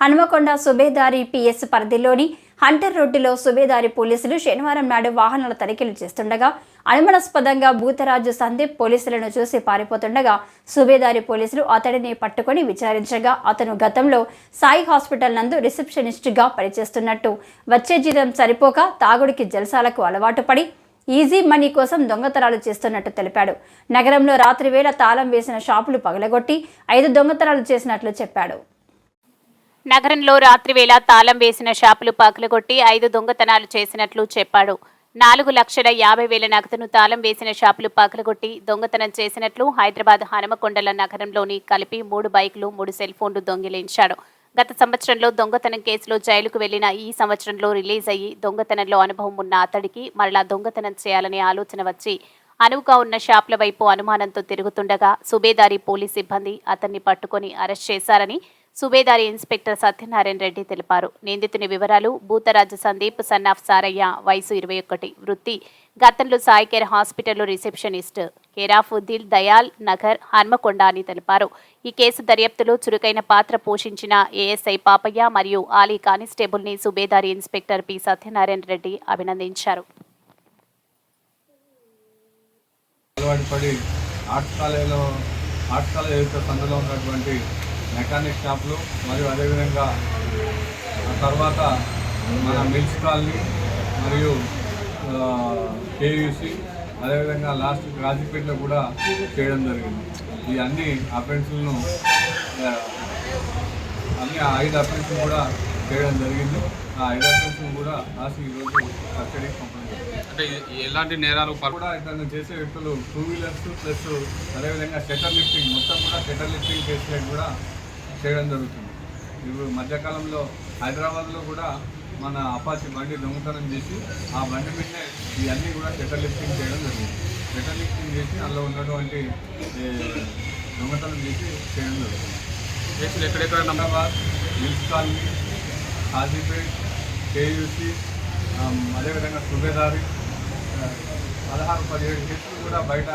Hanumakonda Subedari PS పరిధిలోని Hunter రోడ్డులో సుబేదారి పోలీసులు శనివారం నాడు వాహనాల తనిఖీలు చేస్తుండగా అనుమానాస్పదంగా భూతరాజు సందీప్ పోలీసులను చూసి పారిపోతుండగా సుబేదారి పోలీసులు అతడిని పట్టుకొని విచారించగా అతను గతంలో సాయి హాస్పిటల్ నందు రిసెప్షనిస్ట్గా పనిచేస్తున్నట్టు, వచ్చే జీతం సరిపోక తాగుడికి జల్సాలకు అలవాటు పడి ఈజీ మనీ కోసం దొంగతనాలు చేస్తున్నట్టు తెలిపాడు. నగరంలో రాత్రి వేళ తాళం వేసిన షాపులు పగలగొట్టి 5 దొంగతనాలు చేసినట్లు చెప్పాడు. నగరంలో రాత్రివేళ తాళం వేసిన షాపులు పగలగొట్టి 5 దొంగతనాలు చేసినట్లు చెప్పాడు. 4,50,000 నగదును తాళం వేసిన షాపులు పగలగొట్టి దొంగతనం చేసినట్లు హైదరాబాద్ హనుమకొండల నగరంలోని కలిపి 3 బైకులు 3 సెల్ ఫోన్లు దొంగిలించాడు. గత సంవత్సరంలో దొంగతనం కేసులో జైలుకు వెళ్లిన ఈ సంవత్సరంలో రిలీజ్ అయ్యి దొంగతనంలో అనుభవం ఉన్న అతడికి మరలా దొంగతనం చేయాలనే ఆలోచన వచ్చి అనువుగా ఉన్న షాపుల వైపు అనుమానంతో తిరుగుతుండగా సుబేదారి పోలీస్ సిబ్బంది అతన్ని పట్టుకొని అరెస్ట్ చేశారని సుబేదారి ఇన్స్పెక్టర్ సత్యనారాయణ రెడ్డి తెలిపారు. నిందితుని వివరాలు: భూతరాజు సందీప్ సన్నాఫ్ సారయ్య, వయసు 21, వృత్తి గతంలో సాయి కేర్ హాస్పిటల్లో రిసెప్షనిస్ట్, కేరాఫ్ దిల్ దయాల్ నగర్, హన్మకొండ అని తెలిపారు. ఈ కేసు దర్యాప్తులో చురుకైన పాత్ర పోషించిన ఏఎస్ఐ పాపయ్య మరియు ఆలీ కానిస్టేబుల్ ని సుబేదారి ఇన్స్పెక్టర్ పి సత్యనారాయణ రెడ్డి అభినందించారు. మెకానిక్ షాపులు మరియు అదేవిధంగా తర్వాత మన మిల్స్ కాలనీ మరియు కేయూసి అదేవిధంగా లాస్ట్ రాజీపేటలో కూడా చేయడం జరిగింది. ఈ అన్ని అఫెన్సులను 5 అఫెన్సులు కూడా చేయడం జరిగింది. ఆ 5 అఫెన్సులు కూడా లాస్ట్ ఈరోజు కస్టడీకి పంపడం జరిగింది. అంటే ఎలాంటి నేరాలు కూడా ఇతను చేసే వ్యక్తులు 2 వీలర్స్ ప్లస్ అదేవిధంగా షట్టర్ లిఫ్టింగ్ మొత్తం కూడా షట్టర్ లిఫ్టింగ్ కేసులకు కూడా చేయడం జరుగుతుంది. ఇప్పుడు మధ్యకాలంలో హైదరాబాద్లో కూడా మన అపాచీ బండి దొంగతనం చేసి ఆ బండి మీదనే ఇవన్నీ కూడా షట్టర్ లిఫ్టింగ్ చేయడం జరిగింది. షట్టర్ లిఫ్టింగ్ చేసి అందులో ఉన్నటువంటి దొంగతనం చేసి చేయడం జరుగుతుంది. కేసులు ఎక్కడెక్కడ హైదరాబాద్, మిల్స్ కాలనీ, కాజీపేట్, కేయూసి అదేవిధంగా సుబేదారి 16-17 కేసులు కూడా బయట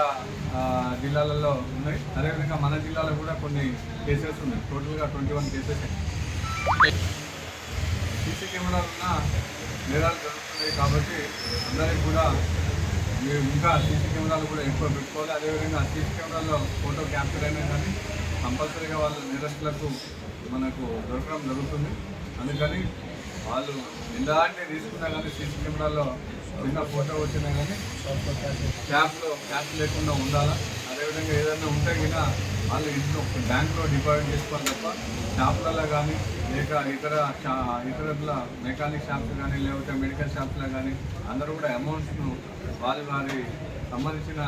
జిల్లాలలో ఉన్నాయి. అదేవిధంగా మన జిల్లాలో కూడా కొన్ని కేసెస్ ఉన్నాయి. టోటల్గా 21 కేసెస్. సీసీ కెమెరాలు ఉన్న నేరాలు జరుగుతున్నాయి కాబట్టి అందరికీ కూడా మీరు ఇంకా సీసీ కెమెరాలు కూడా ఎక్కువ పెట్టుకోవాలి. అదేవిధంగా సీసీ కెమెరాలో ఫోటో క్యాప్చర్ అయినా కానీ కంపల్సరీగా వాళ్ళు నేరస్తులకు మనకు దొరకడం జరుగుతుంది. అందుకని వాళ్ళు ఎలాంటి తీసుకున్నా కానీ సీసీ కెమెరాలో చిన్న ఫోటో వచ్చినా కానీ క్యాప్ లేకుండా ఉండాలా. అదేవిధంగా ఏదైనా ఉంటే కూడా వాళ్ళు ఇంట్లో బ్యాంకులో డిపాజిట్ చేసుకోవాలి తప్ప షాపులలో కానీ లేక ఇతర మెకానిక్ షాప్స్ కానీ లేకపోతే మెడికల్ షాప్స్లో కానీ అందరూ కూడా అమౌంట్స్ను వారి సంబంధించిన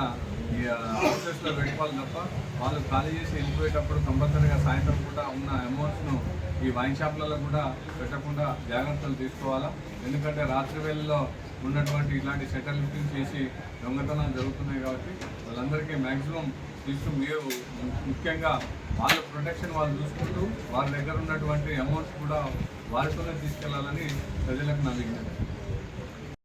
ఈ హౌసెస్లో పెట్టుకోవాలి తప్ప వాళ్ళు ఖాళీ చేసి వెళ్ళిపోయేటప్పుడు కంపల్సరీగా సాయంత్రం కూడా ఉన్న అమౌంట్స్ను ఈ వైన్ షాప్లలో కూడా పెట్టకుండా జాగ్రత్తలు తీసుకోవాలా. ఎందుకంటే రాత్రి వేళల్లో ఉన్నటువంటి ఇలాంటి షట్టర్ లిఫ్టింగ్ చేసి దొంగతనాలు జరుగుతున్నాయి కాబట్టి వాళ్ళందరికీ మ్యాక్సిమం మీరు ముఖ్యంగా వాళ్ళ ప్రొటెక్షన్ వాళ్ళు చూసుకుంటూ వాళ్ళ దగ్గర ఉన్నటువంటి అమౌంట్స్ కూడా వారితోనే తీసుకెళ్లాలని ప్రజలకు నా విజ్ఞప్తి.